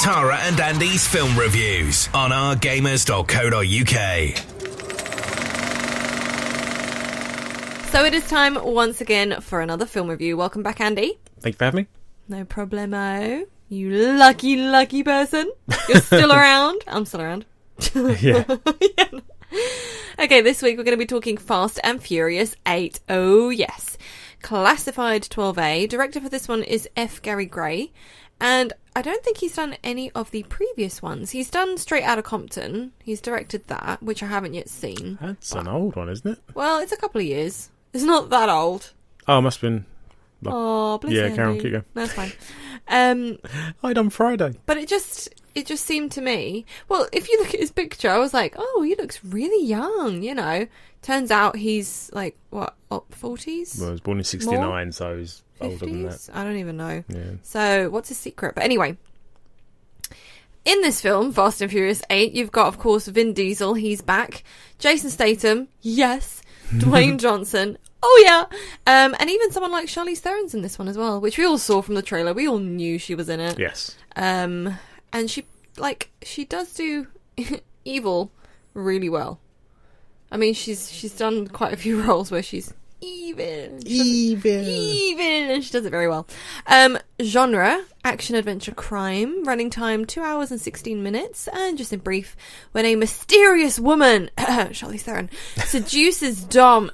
Tara and Andy's film reviews on OurGamers.co.uk. So it is time once again for another film review. Welcome back, Andy. Thank you for having me. No problemo. You lucky person. You're still around. I'm still around. Yeah. Yeah. Okay, this week we're going to be talking Fast and Furious 8. Oh, yes. Classified 12A. Director for this one is F. Gary Gray. And I don't think he's done any of the previous ones. He's done Straight Outta Compton. He's directed that, which I haven't yet seen. That's an old one, isn't it? Well, it's a couple of years. It's not that old. Oh, it must have been... Oh, bless you. Yeah, Karen, keep going. That's fine. I done Friday. But it just seemed to me... Well, if you look at his picture, I was like, oh, he looks really young, you know. Turns out he's, like, what, 40s? Well, he was born in 69, so he's 50s? older than that. I don't even know. Yeah. So, what's his secret? But anyway... In this film, Fast and Furious 8, you've got, of course, Vin Diesel. He's back. Jason Statham. Yes. Dwayne Johnson. Oh, yeah. And even someone like Charlize Theron's in this one as well, which we all saw from the trailer. We all knew she was in it. Yes. And she does do evil really well. I mean, she's done quite a few roles where she's evil, and she does it very well. Genre, action, adventure, crime. Running time 2 hours and 16 minutes. And just in brief, when a mysterious woman, Charlize Theron, seduces Dom,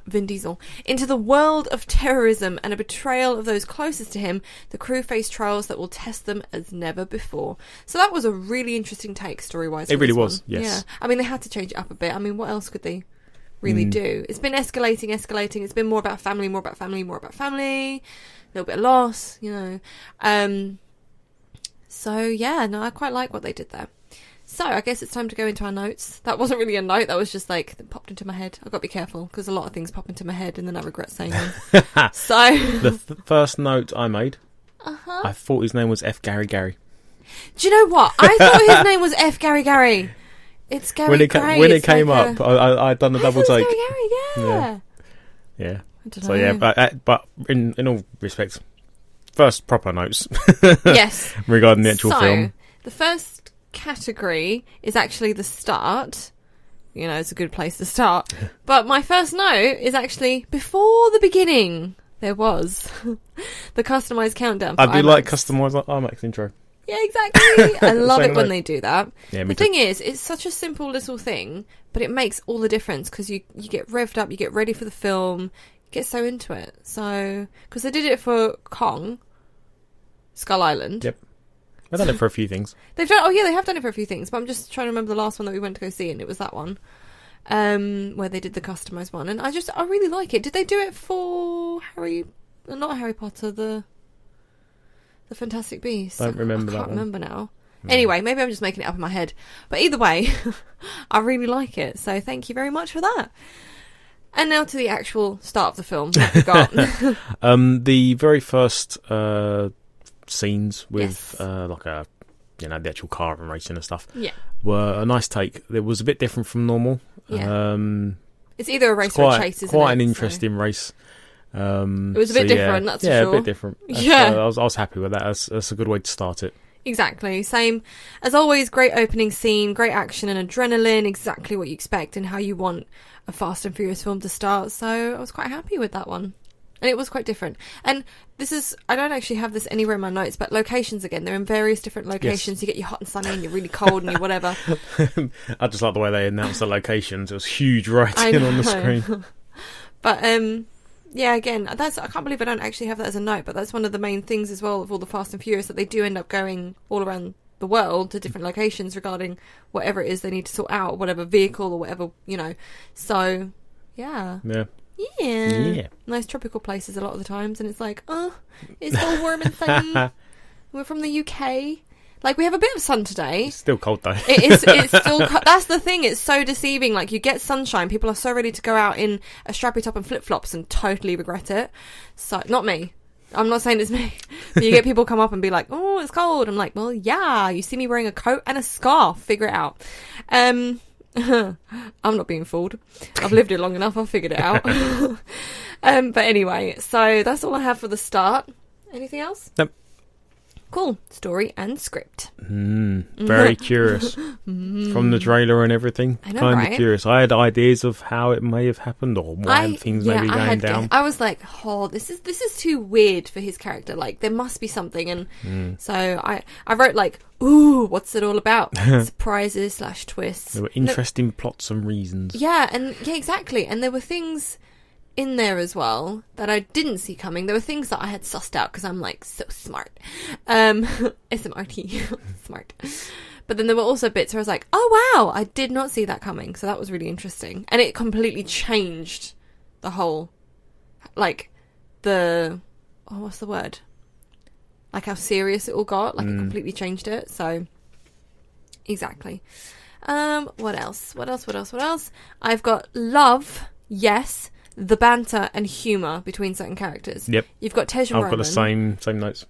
Vin Diesel, into the world of terrorism and a betrayal of those closest to him, the crew face trials that will test them as never before. So that was a really interesting take story-wise. It really was, yes. Yeah, I mean, they had to change it up a bit. I mean, what else could they really do? It's been escalating. It's been more about family. A little bit of loss, you know. So yeah, no, I quite like what they did there. So I guess it's time to go into our notes. That wasn't really a note, that was just like, that popped into my head. I've got to be careful because a lot of things pop into my head and then I regret saying them. So the first note I made, I thought his name was F. Gary Gary. Do you know what? I thought his name was F. Gary Gary. It's Gary Gray. When it came up, I'd done a double take. Gary Gary, yeah. Yeah. I don't So know. yeah, but in all respects, first proper notes. Yes. Regarding the actual film. The first category is actually the start. You know, it's a good place to start. But my first note is actually before the beginning. There was the customized countdown. I do IMAX. like customized IMAX intro. Yeah, exactly. I love it when they do that. Yeah, the thing is, it's such a simple little thing, but it makes all the difference because you get revved up, you get ready for the film, you get so into it. So, because they did it for Kong, Skull Island. Yep. I've done it for a few things. They have done it for a few things, but I'm just trying to remember the last one that we went to go see, and it was that one. Where they did the customized one, and I really like it. Did they do it for not Harry Potter, the Fantastic Beasts? Don't remember that one. I can't remember now. No. Anyway, maybe I'm just making it up in my head. But either way, I really like it. So thank you very much for that. And now to the actual start of the film. What we got? The very first scenes with the actual car and racing and stuff were a nice take. It was a bit different from normal. Yeah. It's either a race or a chase, isn't it? Quite an interesting race. It was a bit different, that's for sure. Yeah, a bit different. I was happy with that. That's a good way to start it. Exactly. Same. As always, great opening scene, great action and adrenaline, exactly what you expect and how you want a Fast and Furious film to start. So I was quite happy with that one. And it was quite different. And I don't actually have this anywhere in my notes, but locations again, they're in various different locations. Yes. You get your hot and sunny and you're really cold and you're whatever. I just like the way they announced the locations. It was huge writing on the screen. But, yeah, again, I can't believe I don't actually have that as a note, but that's one of the main things as well of all the Fast and Furious, that they do end up going all around the world to different locations regarding whatever it is they need to sort out, whatever vehicle or whatever, you know. So, yeah. Yeah. Nice tropical places a lot of the times, and it's like, it's all warm and sunny. We're from the UK. Like, we have a bit of sun today. It's still cold, though. It's still that's the thing. It's so deceiving. Like, you get sunshine. People are so ready to go out in a strappy top and flip-flops and totally regret it. So, not me. I'm not saying it's me. But you get people come up and be like, oh, it's cold. I'm like, well, yeah. You see me wearing a coat and a scarf. Figure it out. I'm not being fooled. I've lived it long enough. I've figured it out. But anyway, so that's all I have for the start. Anything else? Nope. cool. Story and script. Very curious. From the trailer and everything. I know, kind right? of curious. I had ideas of how it may have happened or why things may be going down. I was like, oh, this is too weird for his character. Like, there must be something. And so I wrote like, ooh, what's it all about? Surprises / twists. There were interesting plots and reasons. Yeah, exactly. And there were things in there as well that I didn't see coming. There were things that I had sussed out because I'm like so smart. SMRT. Smart. But then there were also bits where I was like, oh wow, I did not see that coming. So that was really interesting. And it completely changed the whole, like, what's the word? Like how serious it all got. Like it completely changed it. So, exactly. What else? I've got love, yes, the banter and humour between certain characters. Yep. You've got Tej and Roman. I've got the same notes.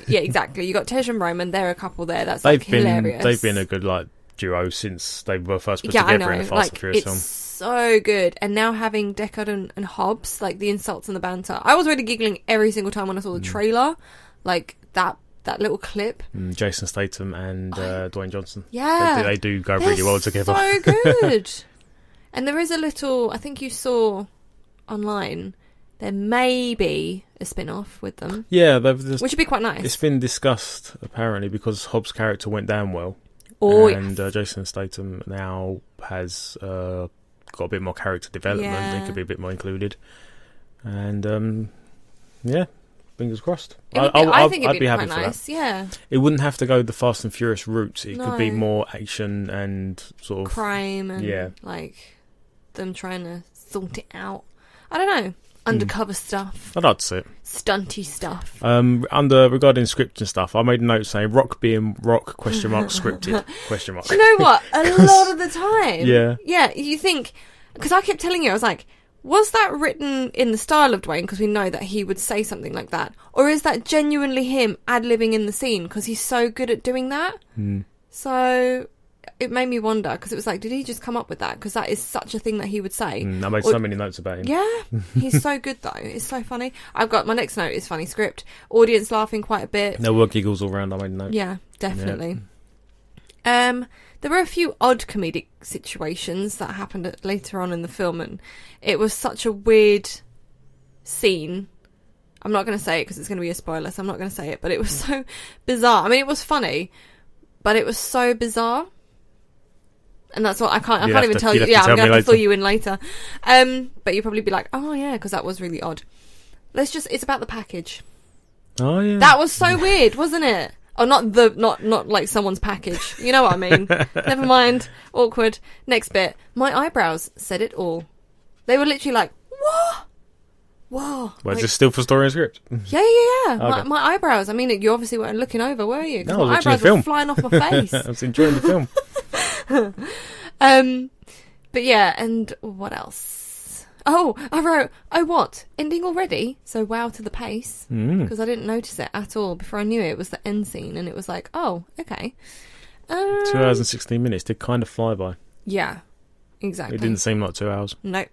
Yeah, exactly. You got Tej and Roman. They're a couple there. That's hilarious. They've been a good duo since they were first put together in the Fast and Furious film. So good. And now having Deckard and Hobbs, like the insults and the banter. I was really giggling every single time when I saw the trailer. Like that little clip. Jason Statham and Dwayne Johnson. Yeah. They do go really well together. So good. And there is a little, I think you saw online, there may be a spin-off with them. Yeah. Which would be quite nice. It's been discussed, apparently, because Hobbs' character went down well. Oh, and Jason Statham now has got a bit more character development. Yeah. He could be a bit more included. And, fingers crossed. I think it'd I'd be happy quite for nice. that. Yeah. It wouldn't have to go the Fast and Furious route. It could be No. more action and sort of crime and like them trying to sort it out. I don't know. Undercover stuff. I'd like to see it. Stunty stuff. Regarding script and stuff, I made a note saying Rock being Rock ? Scripted ? Do you know what? A lot of the time. Yeah. Yeah, you think, because I kept telling you, I was like, was that written in the style of Dwayne because we know that he would say something like that? Or is that genuinely him ad-libbing in the scene because he's so good at doing that? So it made me wonder, because it was like, did he just come up with that? Because that is such a thing that he would say. I made so many notes about him. Yeah, he's so good though. It's so funny. I've got my next note is funny script. Audience laughing quite a bit. There were giggles all around, I made a note. Yeah, definitely. Yeah. There were a few odd comedic situations that happened later on in the film, and it was such a weird scene. I'm not going to say it because it's going to be a spoiler, so I'm not going to say it, but it was so bizarre. I mean, it was funny, but it was so bizarre. And that's what I can't even tell you. Yeah, I'm going to have to fill you in later. But you'll probably be like, oh yeah, because that was really odd. It's about the package. Oh yeah. That was so weird, wasn't it? Oh, not like someone's package. You know what I mean? Never mind. Awkward. Next bit. My eyebrows said it all. They were literally like, what? Whoa. Well, is this still for story and script? Yeah. Okay. My eyebrows. I mean, you obviously weren't looking over, were you? No, I was my watching eyebrows the film. were flying off my face. I was enjoying the film. But yeah, and what else? Oh, I wrote, oh what? Ending already? So wow to the pace. Because I didn't notice it at all. Before I knew it was the end scene, and it was like, oh, okay. 2 hours and 16 minutes did kind of fly by. Yeah, exactly. It didn't seem like 2 hours. Nope.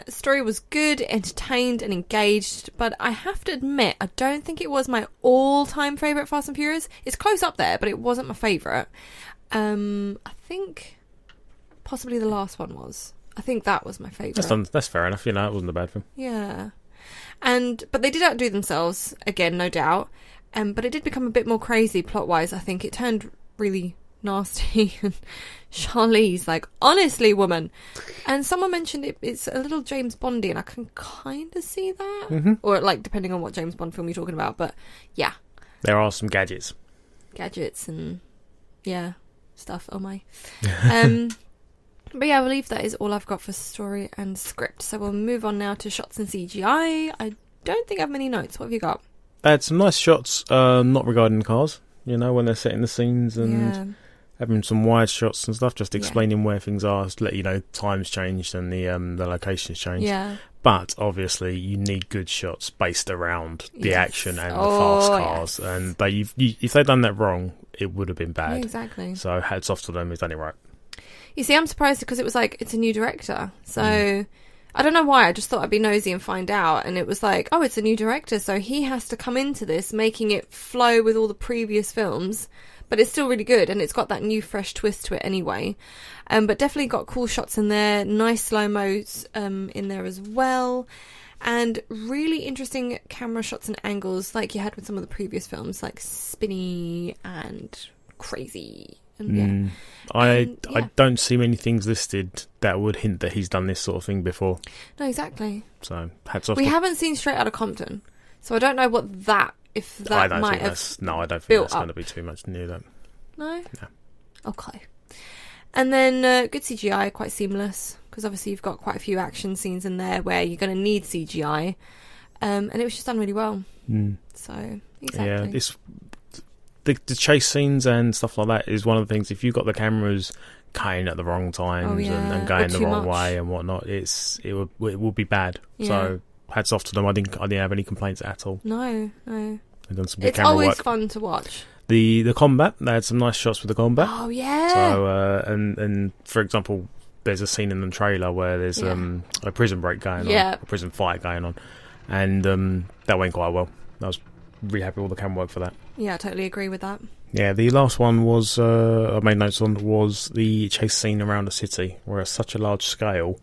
Story was good, entertained and engaged, but I have to admit, I don't think it was my all-time favourite Fast and Furious. It's close up there, but it wasn't my favourite. I think possibly the last one was. I think that was my favourite. That's fair enough. You know, it wasn't a bad film. Yeah. But they did outdo themselves, again, no doubt. But it did become a bit more crazy plot-wise, I think. It turned really nasty. And Charlize, like, honestly, woman. And someone mentioned it's a little James Bondy, and I can kind of see that. Mm-hmm. Or, like, depending on what James Bond film you're talking about. But, yeah. There are some gadgets. Gadgets and, yeah, stuff. Oh, my. But yeah, I believe that is all I've got for story and script. So we'll move on now to shots and CGI. I don't think I have many notes. What have you got? I had some nice shots, not regarding cars, you know, when they're setting the scenes and having some wide shots and stuff, just explaining where things are, to let you know time's changed and the location's changed. Yeah. But obviously, you need good shots based around the action and the fast cars. Yes. And if they'd done that wrong, it would have been bad. Yeah, exactly. So hats off to them who've done it right. You see, I'm surprised because it was like, it's a new director. So I don't know why, I just thought I'd be nosy and find out, and it was like, oh, it's a new director, so he has to come into this, making it flow with all the previous films, but it's still really good, and it's got that new fresh twist to it anyway. But definitely got cool shots in there, nice slow-mos in there as well, and really interesting camera shots and angles like you had with some of the previous films, like spinny and crazy. And, I don't see many things listed that would hint that he's done this sort of thing before. No, exactly. So hats off. We haven't seen Straight Outta Compton, so I don't know what that, if that might have. I don't think that's going to be too much near that. No. Okay. And then good CGI, quite seamless, because obviously you've got quite a few action scenes in there where you're going to need CGI, and it was just done really well. So exactly. Yeah, it's. The chase scenes and stuff like that is one of the things. If you've got the cameras cutting at the wrong times and going the wrong way and whatnot, it will be bad. Yeah. So hats off to them. I didn't have any complaints at all. No. They've done some good it's camera always work. Fun to watch. The combat, they had some nice shots with the combat. Oh yeah. So and for example, there's a scene in the trailer where there's a prison break going on, a prison fight going on, and that went quite well. I was really happy with all the camera work for that. Yeah, I totally agree with that. Yeah, the last one was I made notes on was the chase scene around the city, where it's such a large scale,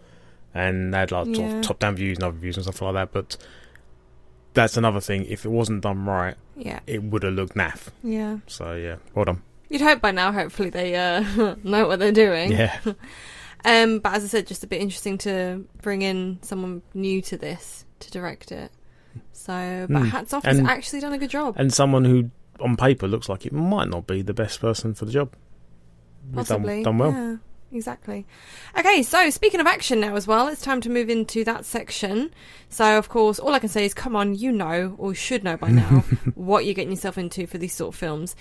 and they had like top-down views and other views and stuff like that. But that's another thing. If it wasn't done right, it would have looked naff. Yeah. So yeah, well done. You'd hope by now. Hopefully they know what they're doing. Yeah. But as I said, just a bit interesting to bring in someone new to this to direct it. So, but hats off, he's actually done a good job. And someone who, on paper, looks like it might not be the best person for the job. Possibly. Done well. Yeah, exactly. Okay, so speaking of action now as well, it's time to move into that section. So, of course, all I can say is, come on, you know, or should know by now, what you're getting yourself into for these sort of films.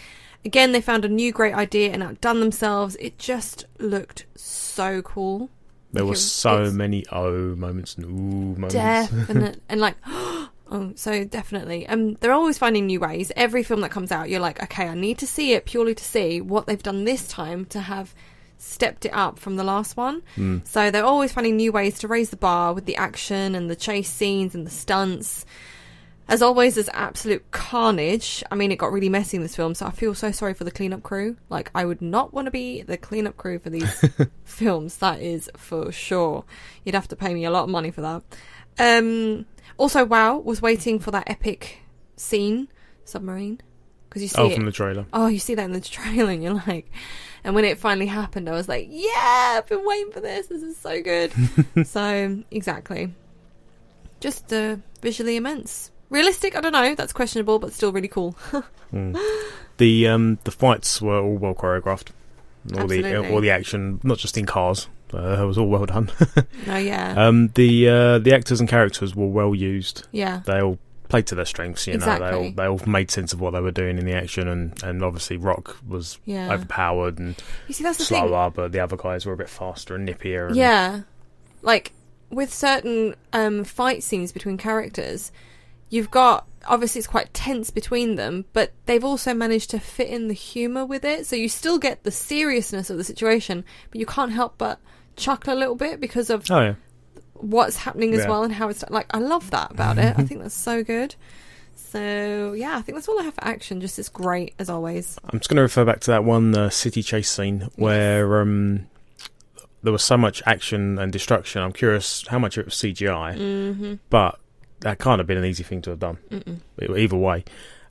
Again, they found a new great idea and outdone themselves. It just looked so cool. There were so many moments and moments. Definitely. And like... Oh, so definitely. They're always finding new ways. Every film that comes out, you're like, okay, I need to see it purely to see what they've done this time to have stepped it up from the last one. So they're always finding new ways to raise the bar with the action and the chase scenes and the stunts. As always, there's absolute carnage. I mean, it got really messy in this film, so I feel so sorry for the cleanup crew. Like, I would not want to be the cleanup crew for these films. That is for sure. You'd have to pay me a lot of money for that. Also, wow, was waiting for that epic scene, submarine, because you see it from the trailer. Oh, you see that in the trailer, and you're like, and when it finally happened, I was like, yeah, I've been waiting for this. This is so good. So exactly, just visually immense, realistic. I don't know, that's questionable, but still really cool. The fights were all well choreographed. All the action, not just in cars. It was all well done. Oh yeah. The actors and characters were well used. Yeah. They all played to their strengths. Exactly. They all made sense of what they were doing in the action, and obviously Rock was overpowered and that's slower, but the other guys were a bit faster and nippier. Yeah, like with certain fight scenes between characters, you've got, obviously it's quite tense between them, but they've also managed to fit in the humour with it, so you still get the seriousness of the situation, but you can't help but chuckle a little bit because of what's happening as well, and how it's like, I love that about it. I think that's so good. So yeah, I think that's all I have for action. Just it's great as always. I'm just going to refer back to that one city chase scene where there was so much action and destruction. I'm curious how much of it was CGI, but that can't have been an easy thing to have done. Either way,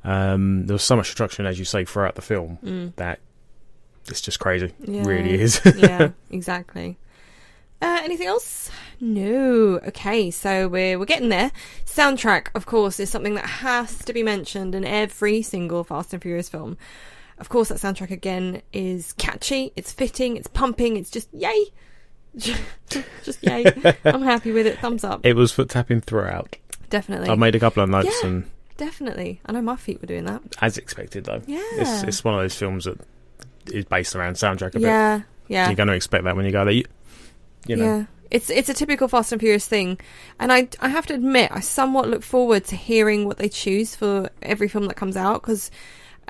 there was so much destruction, as you say, throughout the film that it's just crazy. It really is. Yeah, exactly. Anything else? No. Okay, so we're getting there. Soundtrack, of course, is something that has to be mentioned in every single Fast and Furious film. Of course, that soundtrack, again, is catchy, it's fitting, it's pumping, it's just yay. Just yay. I'm happy with it. Thumbs up. It was foot tapping throughout. Definitely. I made a couple of notes. And definitely. I know my feet were doing that. As expected, though. Yeah. It's one of those films that is based around soundtrack a bit. Yeah. You're going to expect that when you go there. You know. Yeah. It's a typical Fast and Furious thing. And I have to admit, I somewhat look forward to hearing what they choose for every film that comes out, because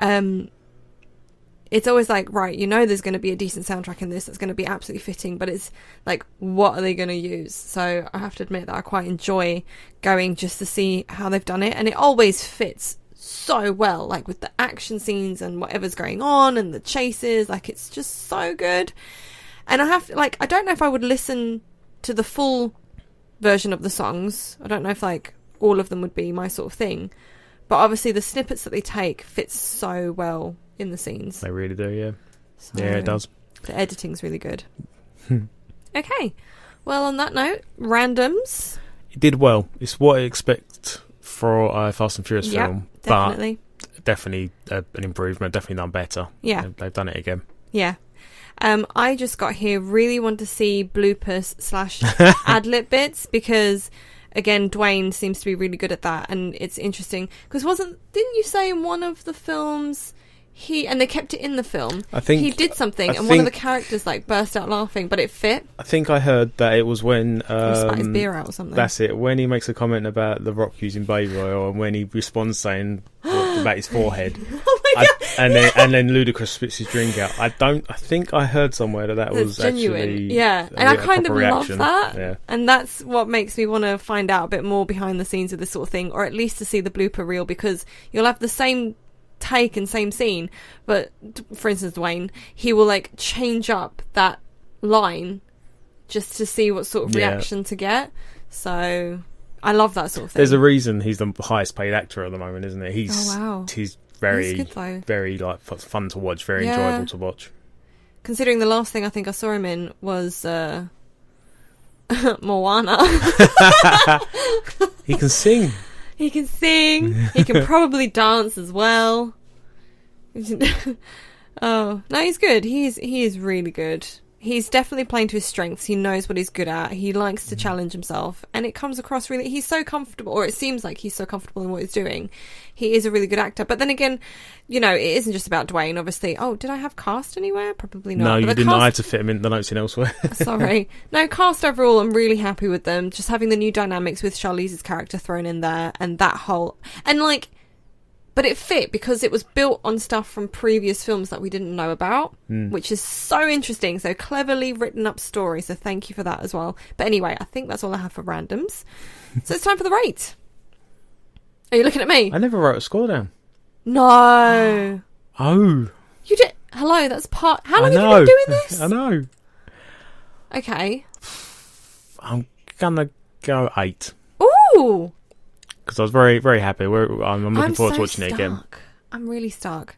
it it's always like, right, you know there's going to be a decent soundtrack in this that's going to be absolutely fitting, but it's like, what are they going to use? So I have to admit that I quite enjoy going just to see how they've done it, and it always fits so well, like with the action scenes and whatever's going on and the chases, like it's just so good. And I have to, like, I don't know if I would listen to the full version of the songs. I don't know if like all of them would be my sort of thing, but obviously the snippets that they take fit so well in the scenes. They really do, yeah. So yeah, it does. The editing's really good. Okay, well, on that note, randoms. It did well. It's what I expect for a Fast and Furious film. Definitely. But definitely an improvement. Definitely done better. Yeah. They've done it again. Yeah. I just got here, really want to see bloopers / ad-lib bits, because again, Dwayne seems to be really good at that, and it's interesting because didn't you say in one of the films and they kept it in the film, I think he did something and one of the characters like burst out laughing, but it fit? I think I heard that it was when he spat his beer out or something. That's it, when he makes a comment about The Rock using baby oil, and when he responds saying about his forehead. Oh my God. And then Ludacris spits his drink out. I think I heard somewhere that was genuine. Actually and I kind of reaction. love that. Yeah. And that's what makes me want to find out a bit more behind the scenes of this sort of thing, or at least to see the blooper reel, because you'll have the same take and same scene, but for instance Dwayne, he will like change up that line just to see what sort of reaction to get. So I love that sort of thing. There's a reason he's the highest paid actor at the moment, isn't it? He's very very like fun to watch, very enjoyable to watch. Considering the last thing I think I saw him in was Moana. He can sing. He can sing. He can probably dance as well. Oh no, he's good. He is really good. He's definitely playing to his strengths. He knows what he's good at. He likes to challenge himself, and it comes across really. He's so comfortable, or it seems like he's so comfortable in what he's doing. He is a really good actor. But then again, you know, it isn't just about Dwayne. Obviously. Oh, did I have cast anywhere? Probably not. No, you didn't. I had to fit him in the notes in elsewhere. Sorry. No, cast overall, I'm really happy with them. Just having the new dynamics with Charlize's character thrown in there, and that whole but it fit because it was built on stuff from previous films that we didn't know about, which is so interesting. So cleverly written up story. So thank you for that as well. But anyway, I think that's all I have for randoms. So it's time for the rate. Are you looking at me? I never wrote a score down. No. Oh. You did. Hello, that's part. How long have you been doing this? I know. Okay. I'm gonna go 8. Ooh. Because I was very, very happy. I'm looking forward to watching it again. I'm really stuck.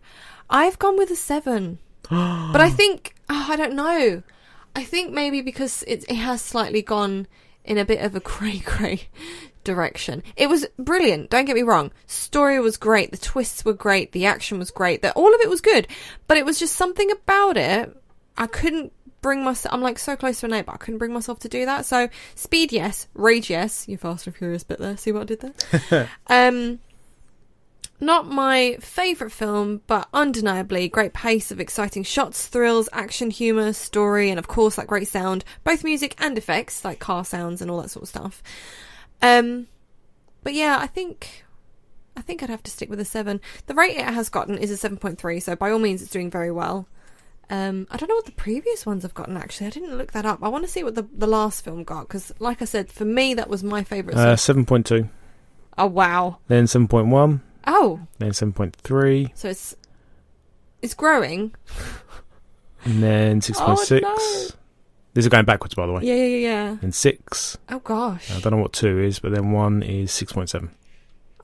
I've gone with a 7. But I think... I don't know. I think maybe because it has slightly gone in a bit of a cray-cray direction. It was brilliant, don't get me wrong. Story was great. The twists were great. The action was great. All of it was good. But it was just something about it. I couldn't bring myself... I'm like so close to an 8, but I couldn't bring myself to do that. So speed, yes. Rage, yes. You Fast and Furious bit there. See what I did there? Not my favourite film, but undeniably great pace of exciting shots, thrills, action, humour, story, and of course that great sound, both music and effects like car sounds and all that sort of stuff. But yeah, I think I'd have to stick with a 7. The rate it has gotten is a 7.3, so by all means it's doing very well. I don't know what the previous ones have gotten, actually. I didn't look that up. I want to see what the last film got, because like I said, for me that was my favourite. 7.2. Oh wow. Then 7.1. Oh. Then 7.3. So it's growing. And then 6.6. No. These are going backwards, by the way. Yeah. And 6. Oh gosh. I don't know what 2 is, but then 1 is 6.7.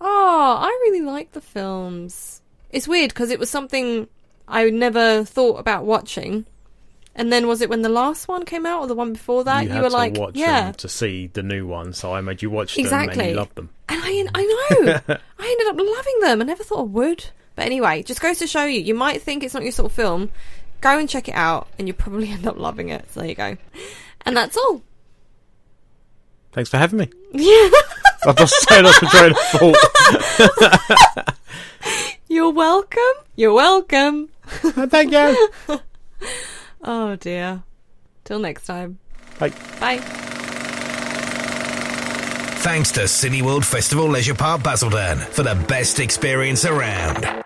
Oh, I really like the films. It's weird because it was something I never thought about watching. And then was it when the last one came out or the one before that? You were to like, watch yeah, them to see the new one, so I made you watch exactly. them and you loved them. And I know. I ended up loving them. I never thought I would. But anyway, just goes to show you, you might think it's not your sort of film. Go and check it out and you probably end up loving it. So there you go. And that's all. Thanks for having me. Yeah. I've lost so much control of thought. You're welcome. You're welcome. Thank you. Oh dear. Till next time. Bye. Bye. Thanks to Cineworld Festival Leisure Park Basildon for the best experience around.